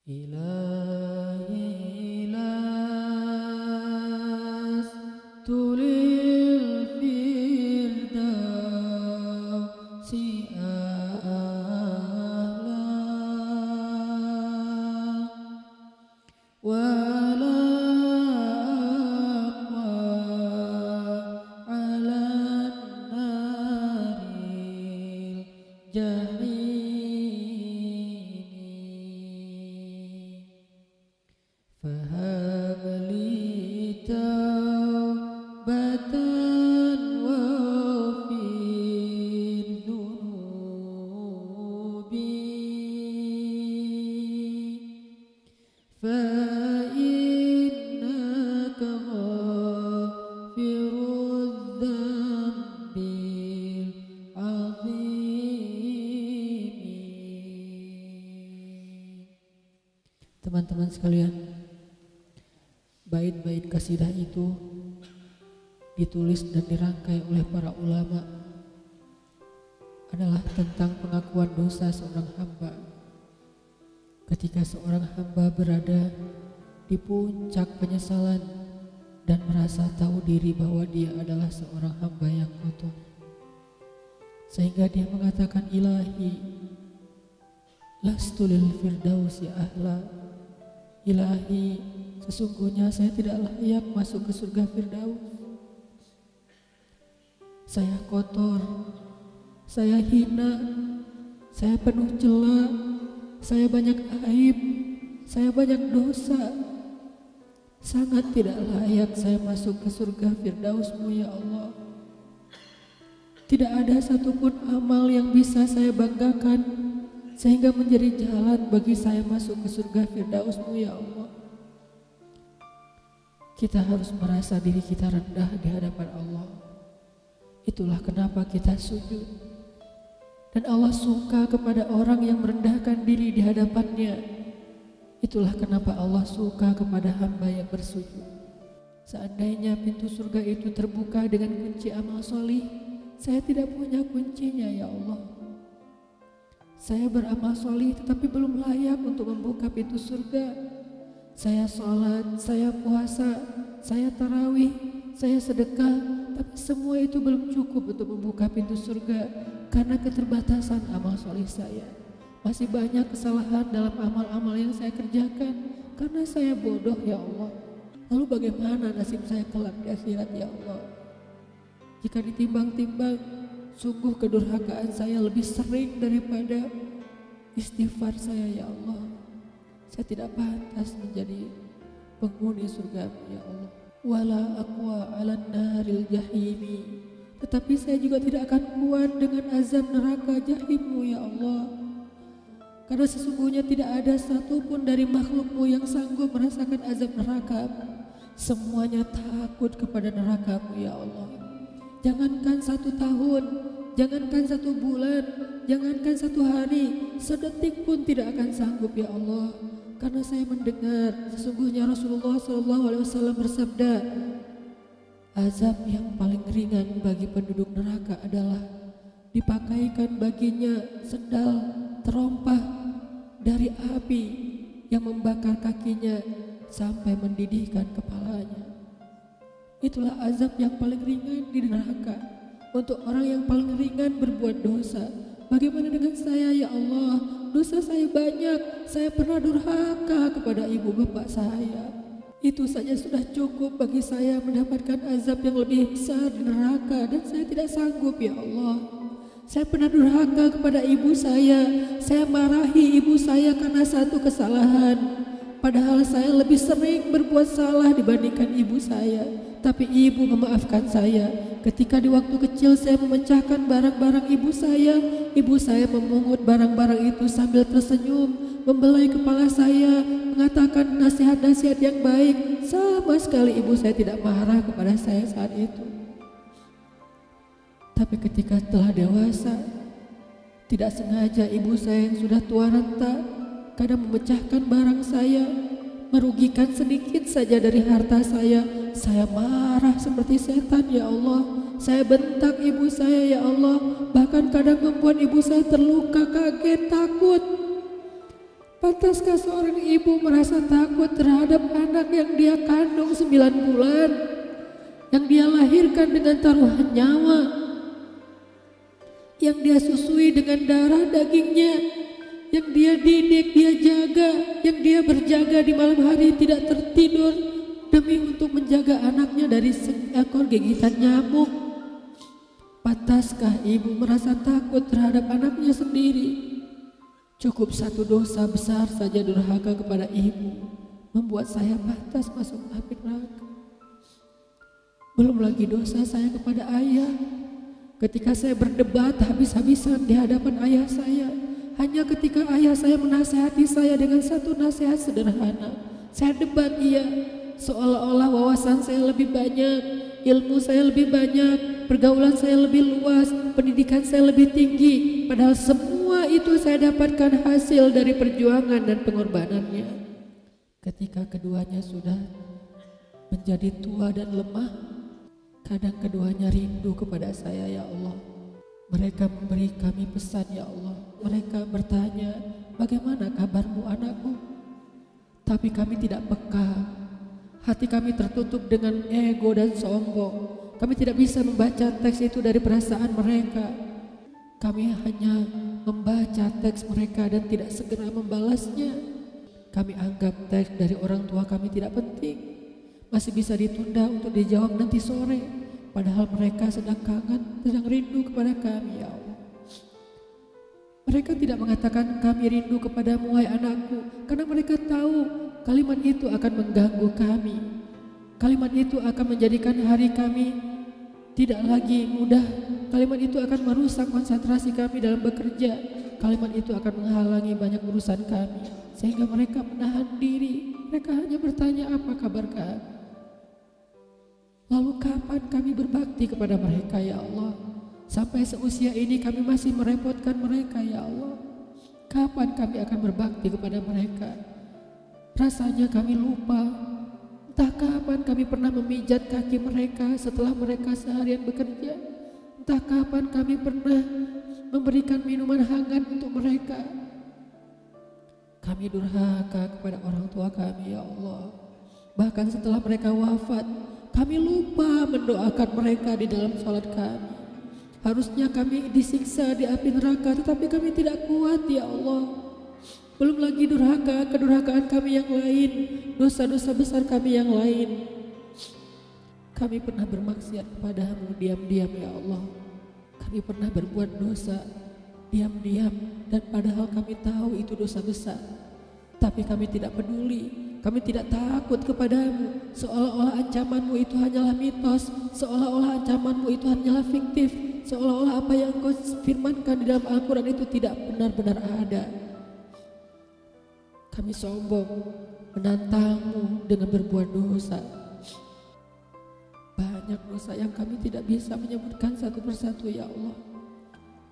إلهي لست للفردوس أعلى ولا أقوى على النار الجحيم فهب لي توبة واغفر ذنوبي فإنك غافر الذنب العظيم. Teman-teman sekalian, bait-bait kasidah itu ditulis dan dirangkai oleh para ulama adalah tentang pengakuan dosa seorang hamba. Ketika seorang hamba berada di puncak penyesalan dan merasa tahu diri bahwa dia adalah seorang hamba yang kotor, sehingga dia mengatakan, Ilahi lastu lil firdausi ahla. Ilahi, sesungguhnya saya tidak layak masuk ke surga Firdaus. Saya kotor, saya hina, saya penuh cela, saya banyak aib, saya banyak dosa. Sangat tidak layak saya masuk ke surga Firdaus-Mu ya Allah. Tidak ada satupun amal yang bisa saya banggakan sehingga menjadi jalan bagi saya masuk ke surga Firdaus-Mu ya Allah. Kita harus merasa diri kita rendah di hadapan Allah. Itulah kenapa kita sujud. Dan Allah suka kepada orang yang merendahkan diri di hadapannya. Itulah kenapa Allah suka kepada hamba yang bersujud. Seandainya pintu surga itu terbuka dengan kunci amal solih, saya tidak punya kuncinya ya Allah. Saya beramal solih tetapi belum layak untuk membuka pintu surga. Saya sholat, saya puasa, saya tarawih, saya sedekah, tapi semua itu belum cukup untuk membuka pintu surga karena keterbatasan amal solih saya. Masih banyak kesalahan dalam amal-amal yang saya kerjakan karena saya bodoh ya Allah. Lalu bagaimana nasib saya kelak di akhirat ya Allah? Jika ditimbang-timbang, sungguh kedurhakaan saya lebih sering daripada istighfar saya ya Allah. Saya tidak pantas menjadi penghuni surga ya Allah. Wala aqwa 'alan naril jahimi. Tetapi saya juga tidak akan kuat dengan azab neraka jahim-Mu ya Allah. Karena sesungguhnya tidak ada satupun dari makhluk-Mu yang sanggup merasakan azab neraka. Semuanya takut kepada neraka-Mu ya Allah. Jangankan 1 tahun, jangankan 1 bulan, jangankan 1 hari, sedetik pun tidak akan sanggup ya Allah. Karena saya mendengar sesungguhnya Rasulullah SAW bersabda, azab yang paling ringan bagi penduduk neraka adalah dipakaikan baginya sendal terompah dari api yang membakar kakinya sampai mendidihkan kepalanya. Itulah azab yang paling ringan di neraka untuk orang yang paling ringan berbuat dosa. Bagaimana dengan saya ya Allah? Dosa saya banyak, saya pernah durhaka kepada ibu bapak saya. Itu saja sudah cukup bagi saya mendapatkan azab yang lebih besar di neraka dan saya tidak sanggup ya Allah. Saya pernah durhaka kepada ibu saya marahi ibu saya karena satu kesalahan. Padahal saya lebih sering berbuat salah dibandingkan ibu saya. Tapi ibu memaafkan saya. Ketika di waktu kecil saya memecahkan barang-barang ibu saya memungut barang-barang itu sambil tersenyum, membelai kepala saya, mengatakan nasihat-nasihat yang baik. Sama sekali ibu saya tidak marah kepada saya saat itu. Tapi ketika telah dewasa, tidak sengaja ibu saya yang sudah tua renta kadang memecahkan barang saya, merugikan sedikit saja dari harta saya marah seperti setan ya Allah. Saya bentak ibu saya ya Allah, bahkan kadang membuat ibu saya terluka, kaget, takut. Pantaskah seorang ibu merasa takut terhadap anak yang dia kandung 9 bulan, yang dia lahirkan dengan taruhan nyawa, yang dia susui dengan darah dagingnya, yang dia didik, dia jaga, yang dia berjaga di malam hari tidak tertidur demi untuk menjaga anaknya dari seekor gigitan nyamuk? Pantaskah ibu merasa takut terhadap anaknya sendiri? Cukup satu dosa besar saja durhaka kepada ibu membuat saya pantas masuk api neraka. Belum lagi dosa saya kepada ayah. Ketika saya berdebat habis-habisan di hadapan ayah saya, hanya ketika ayah saya menasihati saya dengan satu nasihat sederhana, saya debat ia, seolah-olah wawasan saya lebih banyak, ilmu saya lebih banyak, pergaulan saya lebih luas, pendidikan saya lebih tinggi, padahal semua itu saya dapatkan hasil dari perjuangan dan pengorbanannya. Ketika keduanya sudah menjadi tua dan lemah, kadang keduanya rindu kepada saya, ya Allah. Mereka memberi kami pesan, ya Allah. Mereka bertanya, bagaimana kabarmu anakku? Tapi kami tidak peka. Hati kami tertutup dengan ego dan sombong. Kami tidak bisa membaca teks itu dari perasaan mereka. Kami hanya membaca teks mereka dan tidak segera membalasnya. Kami anggap teks dari orang tua kami tidak penting, masih bisa ditunda untuk dijawab nanti sore. Padahal mereka sedang kangen, sedang rindu kepada kami, ya Allah. Mereka tidak mengatakan kami rindu kepadamu wahai anakku, karena mereka tahu kalimat itu akan mengganggu kami. Kalimat itu akan menjadikan hari kami tidak lagi mudah. Kalimat itu akan merusak konsentrasi kami dalam bekerja. Kalimat itu akan menghalangi banyak urusan kami, sehingga mereka menahan diri. Mereka hanya bertanya apa kabar kami. Lalu kapan kami berbakti kepada mereka, ya Allah? Sampai seusia ini kami masih merepotkan mereka, ya Allah. Kapan kami akan berbakti kepada mereka? Rasanya kami lupa. Entah kapan kami pernah memijat kaki mereka setelah mereka seharian bekerja. Entah kapan kami pernah memberikan minuman hangat untuk mereka. Kami durhaka kepada orang tua kami, ya Allah. Bahkan setelah mereka wafat, kami lupa mendoakan mereka di dalam sholat kami. Harusnya kami disiksa di api neraka, tetapi kami tidak kuat, ya Allah. Belum lagi durhaka, kedurhakaan kami yang lain, dosa-dosa besar kami yang lain. Kami pernah bermaksiat kepadamu diam-diam, ya Allah. Kami pernah berbuat dosa diam-diam, dan padahal kami tahu itu dosa besar. Tapi kami tidak peduli, kami tidak takut kepadamu. Seolah-olah ancamanmu itu hanyalah mitos, seolah-olah ancamanmu itu hanyalah fiktif, seolah-olah apa yang kau firmankan di dalam Al-Quran itu tidak benar-benar ada. Kami sombong menantangmu dengan berbuat dosa. Banyak dosa yang kami tidak bisa menyebutkan satu persatu, ya Allah.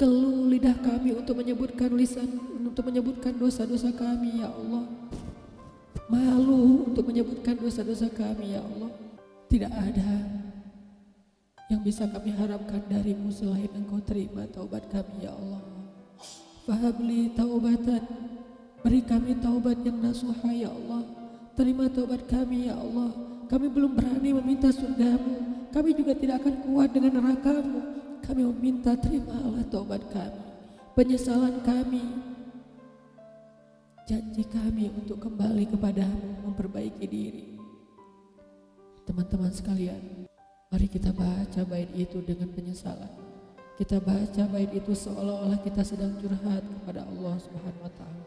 Keluh lidah kami untuk menyebutkan dosa-dosa kami, ya Allah. Malu untuk menyebutkan dosa-dosa kami, ya Allah. Tidak ada yang bisa kami harapkan darimu selain Engkau terima taubat kami, ya Allah. Fahabli taubatan, beri kami taubat yang nasuha, ya Allah. Terima taubat kami, ya Allah. Kami belum berani meminta surgamu, kami juga tidak akan kuat dengan nerakamu. Kami meminta terimalah taubat kami, penyesalan kami, janji kami untuk kembali kepadamu, memperbaiki diri. Teman-teman sekalian, mari kita baca bait itu dengan penyesalan. Kita baca bait itu seolah-olah kita sedang curhat kepada Allah Subhanahu wa taala.